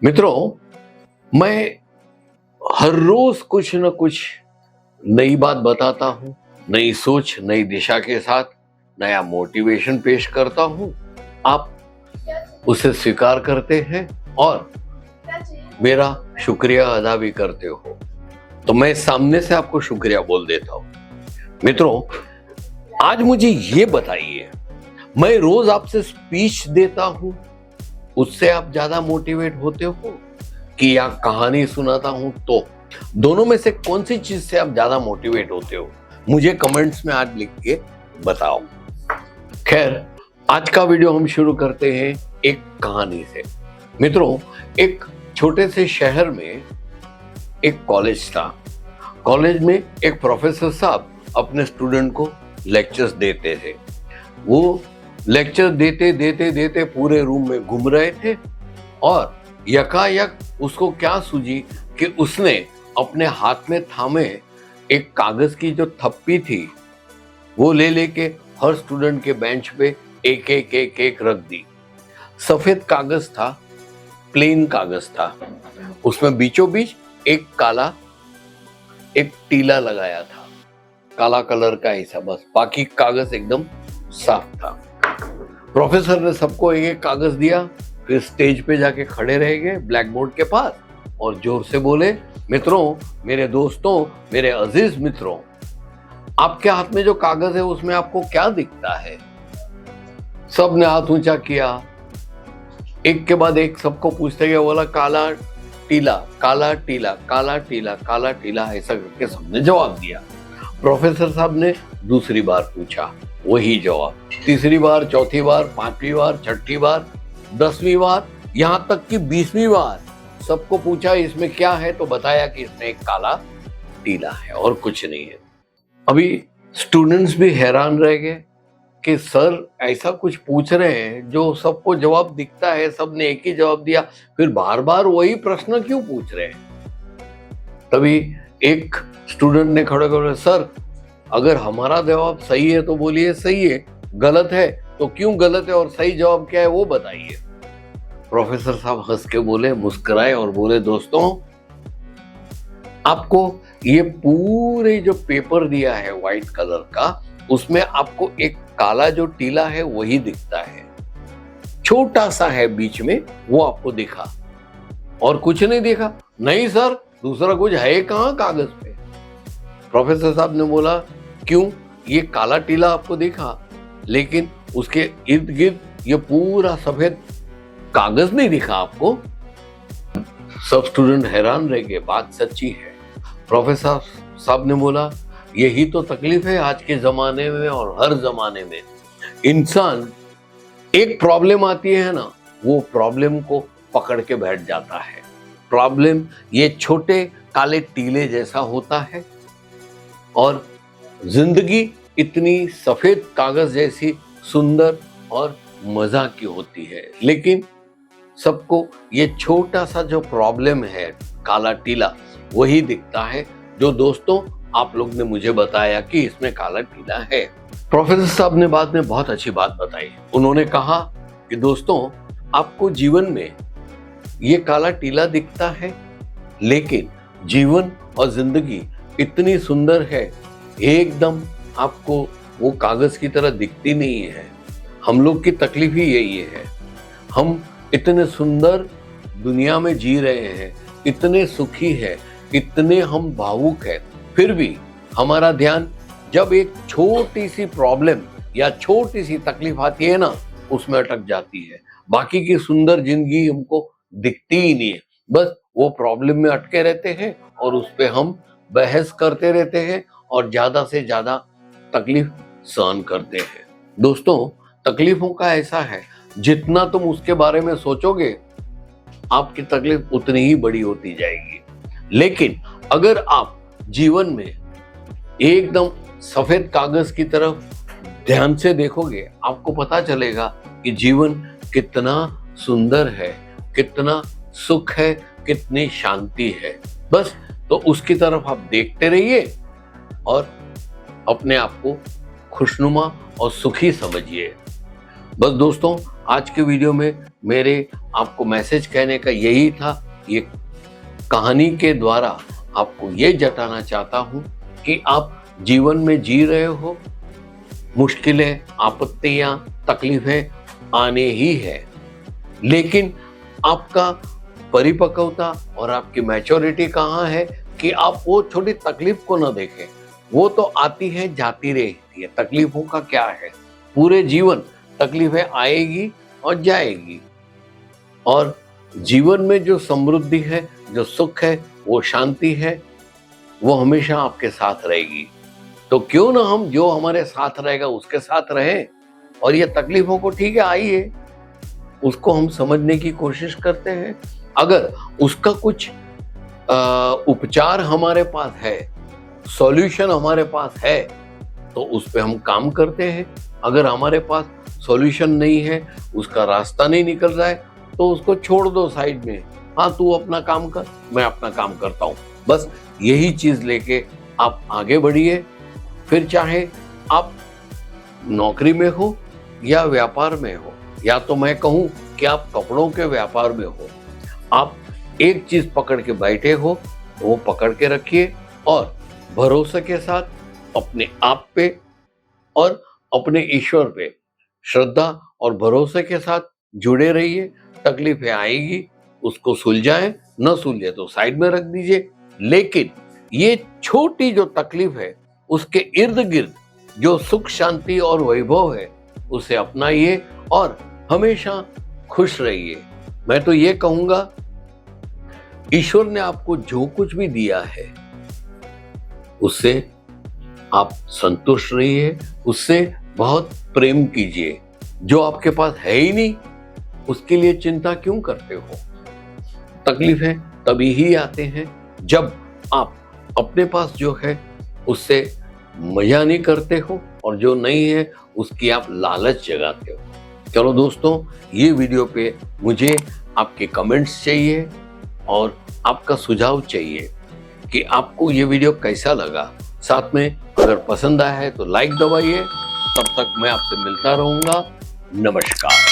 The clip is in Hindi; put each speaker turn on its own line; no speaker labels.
मित्रों, मैं हर रोज कुछ न कुछ नई बात बताता हूं, नई सोच, नई दिशा के साथ नया मोटिवेशन पेश करता हूं। आप उसे स्वीकार करते हैं और मेरा शुक्रिया अदा भी करते हो, तो मैं सामने से आपको शुक्रिया बोल देता हूं। मित्रों, आज मुझे ये बताइए, मैं रोज आपसे स्पीच देता हूं, उससे आप ज्यादा मोटिवेट होते हो कि या कहानी सुनाता हूं, तो दोनों में से कौन सी चीज से आप ज्यादा मोटिवेट होते हो? मुझे कमेंट्स में आज लिख के बताओ। खैर, आज का वीडियो हम शुरू करते हैं एक कहानी से। मित्रों, एक छोटे से शहर में एक कॉलेज था। कॉलेज में एक प्रोफेसर साहब अपने स्टूडेंट को लेक्चर्स देते थे। वो लेक्चर देते देते देते पूरे रूम में घूम रहे थे और यकायक उसको क्या सूझी कि उसने अपने हाथ में थामे एक कागज की जो थप्पी थी वो ले लेके हर स्टूडेंट के बेंच पे एक एक एक एक रख दी। सफेद कागज था, प्लेन कागज था, उसमें बीचों बीच एक काला एक टीला लगाया था, काला कलर का हिस्सा, बस बाकी कागज एकदम साफ था। प्रोफेसर ने सबको एक एक कागज दिया, फिर स्टेज पे जाके खड़े रह गए ब्लैक बोर्ड के पास और जोर से बोले, मित्रों, मेरे दोस्तों, मेरे अजीज मित्रों, आपके हाथ में जो कागज है उसमें आपको क्या दिखता है? सबने हाथ ऊंचा किया, एक के बाद एक सबको पूछते गए, बोला काला टीला, काला टीला, काला टीला, काला टीला, ऐसा करके सबने जवाब दिया। प्रोफेसर साहब ने दूसरी बार पूछा, वही जवाब। तीसरी बार, चौथी बार, पांचवी बार, छठी बार, 10वीं बार, यहां तक कि 20वीं बार सबको पूछा इसमें क्या है, तो बताया कि इसमें एक काला टीला है और कुछ नहीं है। अभी स्टूडेंट्स भी हैरान रह गए कि सर ऐसा कुछ पूछ रहे हैं जो सबको जवाब दिखता है, सबने एक ही जवाब दिया, फिर बार बार वही प्रश्न क्यों पूछ रहे हैं? तभी एक स्टूडेंट ने खड़े होकर, सर अगर हमारा जवाब सही है तो बोलिए सही है, गलत है तो क्यों गलत है, और सही जवाब क्या है वो बताइए। प्रोफेसर साहब हंस के बोले, मुस्कुराए और बोले, दोस्तों, आपको ये पूरे जो पेपर दिया है व्हाइट कलर का, उसमें आपको एक काला जो टीला है वही दिखता है, छोटा सा है बीच में, वो आपको दिखा और कुछ नहीं दिखा? नहीं सर, दूसरा कुछ है कहां कागज पे? प्रोफेसर साहब ने बोला, क्यों, ये काला टीला आपको दिखा, लेकिन उसके इर्द गिर्द ये पूरा सफेद कागज नहीं दिखा आपको? सब स्टूडेंट हैरान रह गए, बात सच्ची है। प्रोफेसर साहब ने बोला, यही तो तकलीफ है आज के जमाने में और हर जमाने में। इंसान एक प्रॉब्लम आती है ना, वो प्रॉब्लम को पकड़ के बैठ जाता है। प्रॉब्लम ये छोटे काले टीले जैसा होता है और जिंदगी इतनी सफेद कागज जैसी सुंदर और मजा की होती है। लेकिन सबको ये छोटा सा जो प्रॉब्लम है, काला टीला, वही दिखता है, जो दोस्तों आप लोग ने मुझे बताया कि इसमें काला टीला है। प्रोफेसर साहब ने बाद में बहुत अच्छी बात बताई। उन्होंने कहा कि दोस्तों, आपको जीवन में ये काला टीला दिखता है, लेकिन जीवन और जिंदगी इतनी सुंदर है, एकदम आपको वो कागज की तरह दिखती नहीं है। हम लोग की तकलीफ ही यही है, हम इतने सुंदर दुनिया में जी रहे हैं, इतने सुखी है, इतने हम भावुक है, फिर भी हमारा ध्यान जब एक छोटी सी प्रॉब्लम या छोटी सी तकलीफ आती है ना, उसमें अटक जाती है। बाकी की सुंदर जिंदगी हमको दिखती ही नहीं है, बस वो प्रॉब्लम में अटके रहते हैं और उस पे हम बहस करते रहते हैं और ज्यादा से ज्यादा तकलीफ सहन करते हैं। दोस्तों, तकलीफों का ऐसा है, जितना तुम उसके बारे में सोचोगे, आपकी तकलीफ उतनी ही बड़ी होती जाएगी। लेकिन अगर आप जीवन में एकदम सफेद कागज की तरफ ध्यान से देखोगे, आपको पता चलेगा कि जीवन कितना सुंदर है, कितना सुख है, कितनी शांति है। बस तो उसकी तरफ आप देखते रहिए और अपने आप को खुशनुमा और सुखी समझिए। बस दोस्तों, आज के वीडियो में मेरे आपको मैसेज कहने का यही था। ये कहानी के द्वारा आपको ये जताना चाहता हूं कि आप जीवन में जी रहे हो, मुश्किलें, आपत्तियां, तकलीफें आने ही है, लेकिन आपका परिपक्वता और आपकी मैच्योरिटी कहाँ है कि आप वो छोटी तकलीफ को ना देखें। वो तो आती है जाती रहती है, तकलीफों का क्या है, पूरे जीवन तकलीफें आएगी और जाएगी। और जीवन में जो समृद्धि है, जो सुख है, वो शांति है, वो हमेशा आपके साथ रहेगी। तो क्यों ना हम जो हमारे साथ रहेगा उसके साथ रहें, और ये तकलीफों को ठीक है आइए उसको हम समझने की कोशिश करते हैं। अगर उसका कुछ उपचार हमारे पास है, सॉल्यूशन हमारे पास है, तो उस पे हम काम करते हैं। अगर हमारे पास सॉल्यूशन नहीं है, उसका रास्ता नहीं निकल रहा है, तो उसको छोड़ दो साइड में। हाँ, तू अपना काम कर, मैं अपना काम करता हूँ। बस यही चीज लेके आप आगे बढ़िए। फिर चाहे आप नौकरी में हो या व्यापार में हो, या तो मैं कहूँ कि आप कपड़ों के व्यापार में हो, आप एक चीज पकड़ के बैठे हो तो वो पकड़ के रखिए और भरोसे के साथ अपने आप पे और अपने ईश्वर पे श्रद्धा और भरोसे के साथ जुड़े रहिए। तकलीफें आएगी, उसको सुलझाएं, न सुलझे तो साइड में रख दीजिए। लेकिन ये छोटी जो तकलीफ है, उसके इर्द गिर्द जो सुख, शांति और वैभव है, उसे अपनाइए और हमेशा खुश रहिए। मैं तो ये कहूंगा, ईश्वर ने आपको जो कुछ भी दिया है उससे आप संतुष्ट रहिए, उससे बहुत प्रेम कीजिए। जो आपके पास है ही नहीं, उसके लिए चिंता क्यों करते हो? तकलीफें तभी ही आते हैं जब आप अपने पास जो है उससे मजा नहीं करते हो, और जो नहीं है उसकी आप लालच जगाते हो। चलो दोस्तों, ये वीडियो पे मुझे आपके कमेंट्स चाहिए और आपका सुझाव चाहिए कि आपको ये वीडियो कैसा लगा। साथ में अगर पसंद आया है तो लाइक दबाइए। तब तक मैं आपसे मिलता रहूंगा। नमस्कार।